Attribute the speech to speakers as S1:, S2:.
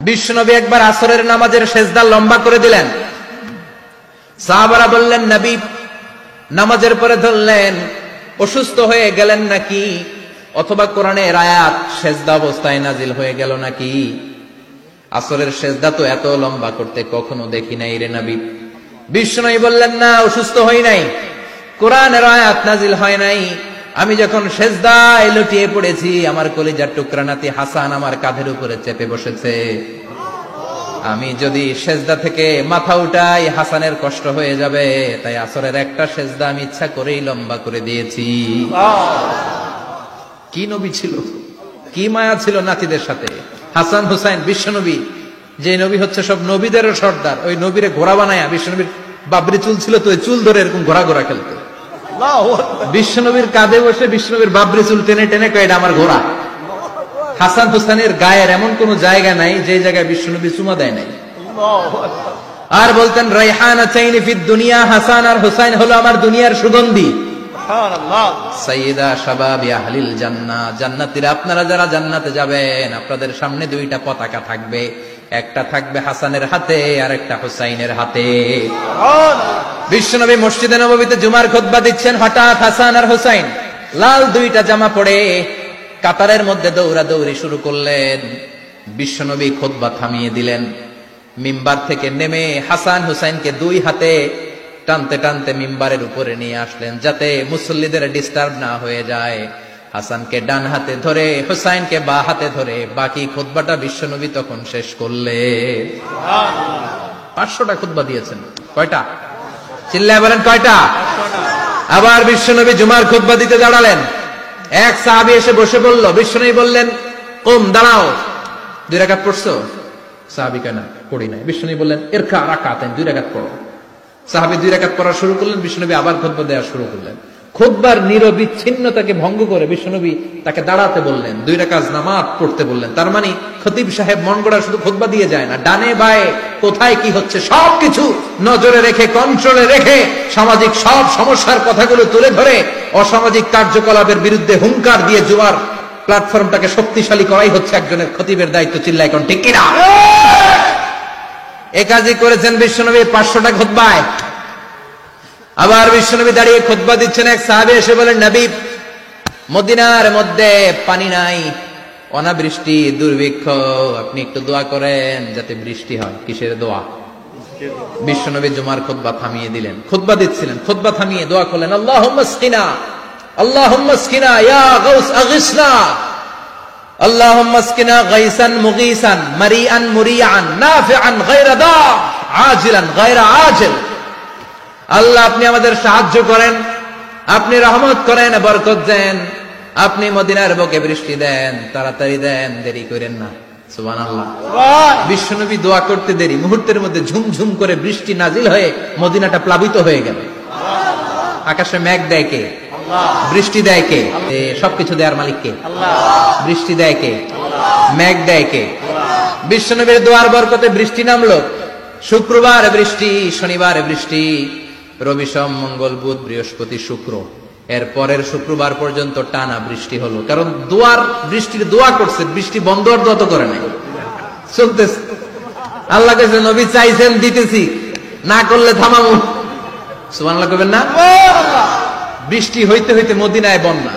S1: বিশ্বনবী একবার আসরের নামাজের সেজদা লম্বা করে দিলেন। সাহাবারা বললেন, নবী নামাজের পরে ধরলেন অসুস্থ হয়ে গেলেন নাকি, অথবা কোরআনের আয়াত সেজদা অবস্থায় নাজিল হয়ে গেল নাকি? আসরের সেজদা তো এত লম্বা করতে কখনো দেখি নাই রে নবী। বিশ্বনবী বললেন, না, অসুস্থ হই নাই, কোরআনের আয়াত নাজিল হয় নাই। আমি যখন সেজদায় লুটিয়ে পড়েছি, আমার কলিজার টুকরা নাতি হাসান আমার কাঁধের উপরে চেপে বসেছে। আমি যদি সেজদা থেকে মাথা উঠাই হাসানের কষ্ট হয়ে যাবে, তাই আসরের একটা সেজদা আমি ইচ্ছা করেই লম্বা করে দিয়েছি। কি নবী ছিল, কি মায়া ছিল নাতিদের সাথে। হাসান হুসাইন বিশ্বনবী, যে নবী হচ্ছে সব নবীদেরও সর্দার, ওই নবীরে ঘোড়া বানায়া, বিশ্বনবীর বাবরি চুল ছিল তো, ওই চুল ধরে এরকম ঘোড়া ঘোড়া খেলতো। বিশ্বনবীর কাঁধে বসে বিশ্বনবীর বাবরি চুল টেনে টেনে কয়, এটা আমার ঘোড়া। হাসান হুসাইনের গায়ের এমন কোন জায়গা নাই যে জায়গায় বিশ্বনবী চুমা দেয় নাই। আর বলতেন, রাইহানাতাইনি ফিদ দুনিয়া, হাসান আর হুসাইন হলো আমার দুনিয়ার সুগন্ধি। সাইয়্যিদা শাবাবি আহলিল জান্নাহ, জান্নাতীরা আপনারা যারা জান্নাতে যাবেন, আপনাদের সামনে দুইটা পতাকা থাকবে, একটা থাকবে হাসানের হাতে আর একটা হুসাইনের হাতে। বিশ্বনবী মসজিদে নববীতে জুমার খুতবা দিচ্ছেন, হঠাৎ হাসান আর হুসাইন লাল দুইটা জামা পরে কাতারের মধ্যে দৌড়াদৌড়ি শুরু করলেন। বিশ্বনবী খুতবা থামিয়ে দিলেন, মিম্বার থেকে নেমে হাসান হুসাইনকে দুই হাতে টানতে টানতে মিম্বারের উপরে নিয়ে আসলেন, যাতে মুসল্লিদের ডিস্টার্ব না হয়ে যায়। হাসানকে ডান হাতে ধরে, হুসাইনকে বা হাতে ধরে বাকি খুতবাটা বিশ্বনবী তখন শেষ করলেন। 500টা খুতবা দিয়েছেন। কয়টা? চিল্লায় বলেন, কয়টা? আবার বিশ্বনবী জুমার খুতবা দিতে দাঁড়ালেন। এক সাহাবী এসে বসে বলল, বিশ্বনবী বললেন, কুম, দাঁড়াও, 2 রাকাত পড়ছো? সাহাবী কয়, না, পড়ি নাই। বিশ্বনবী বললেন, ইরকা রাকাতাইন, 2 রাকাত পড়ো। সাহাবী 2 রাকাত পড়া শুরু করলেন, বিশ্বনবী আবার খুতবা দেওয়া শুরু করলেন। খুতবার নিরবিচ্ছিন্নতাকে ভঙ্গ করে বিশ্বনবী তাকে দাঁড়াতে বললেন, 2 রাকাত নামাজ পড়তে বললেন। তার মানে খতিব সাহেব মন গড়া শুধু খুতবা দিয়ে যায় না, ডানে বায়ে কোথায় কি হচ্ছে সবকিছু নজরে রেখে, কন্ট্রোলে রেখে, সামাজিক সব সমস্যার কথাগুলো তুলে ধরে অসামাজিক কার্যকলাপের বিরুদ্ধে হুঙ্কার দিয়ে জুমার প্ল্যাটফর্মটাকে শক্তিশালী করাই হচ্ছে একজনের খতিবের দায়িত্ব। চিল্লায় কোন ঠিক কিনা? এ কাজই করেছেন বিশ্বনবী 500টা খুতবায়। আবার বিশ্বনবী দাঁড়িয়ে খুতবা দিচ্ছেন, এক সাহাবী এসে বলেন, নবী, মদিনার মধ্যে পানি নাই, অনাবৃষ্টি, দুর্ভিক্ষ, আপনি একটু দোয়া করেন যাতে বৃষ্টি হয়। কিসের দোয়া? বিশ্বনবী জুমার খুতবা থামিয়ে দিলেন, খুতবা দিচ্ছিলেন, খুতবা থামিয়ে দোয়া করলেন, আল্লাহুম্মা আসকিনা, আল্লাহুম্মা আসকিনা ইয়া গাউস আগিসনা, আল্লাহুম্মা আসকিনা গাইসান মুগীসান মারিআন মুরিআন নাফিআন গায়রা দা আজিলান গায়রা আজিল। আল্লাহ, আপনি আমাদের সাহায্য করেন, আপনি রহমত করেন, বরকত দেন, আপনি মদিনার বুকে বৃষ্টি দেন, তাড়াতাড়ি দেন, দেরি করেন না। সুবহানাল্লাহ। বিশ্বনবী দোয়া করতে দেরি, মুহূর্তের মধ্যে ঝুমঝুম করে বৃষ্টি নাজিল হয়ে মদিনাটা প্লাবিত হয়ে গেল। আকাশে মেঘ দেয় কে? বৃষ্টি দেয় কে? সবকিছু দেয়ার মালিক কে? বৃষ্টি দেয় কে? মেঘ দেয় কে? বিশ্বনবীর দোয়ার বরকতে বৃষ্টি নামলো। শুক্রবার বৃষ্টি, শনিবার বৃষ্টি, রবি সোম মঙ্গল বুধ বৃহস্পতি শুক্র, এর পরের শুক্রবার পর্যন্ত টানা বৃষ্টি হলো। কারণ বৃষ্টির দোয়া করছে, বৃষ্টি বন্ধ আর দত করে নাই, চলতেছে। আল্লাহ কাছে নবী চাইছেন, দিতেছি, না করলে থামাবো। সুবহানাল্লাহ করবেন না? বৃষ্টি হইতে হইতে মদিনায় বন্যা।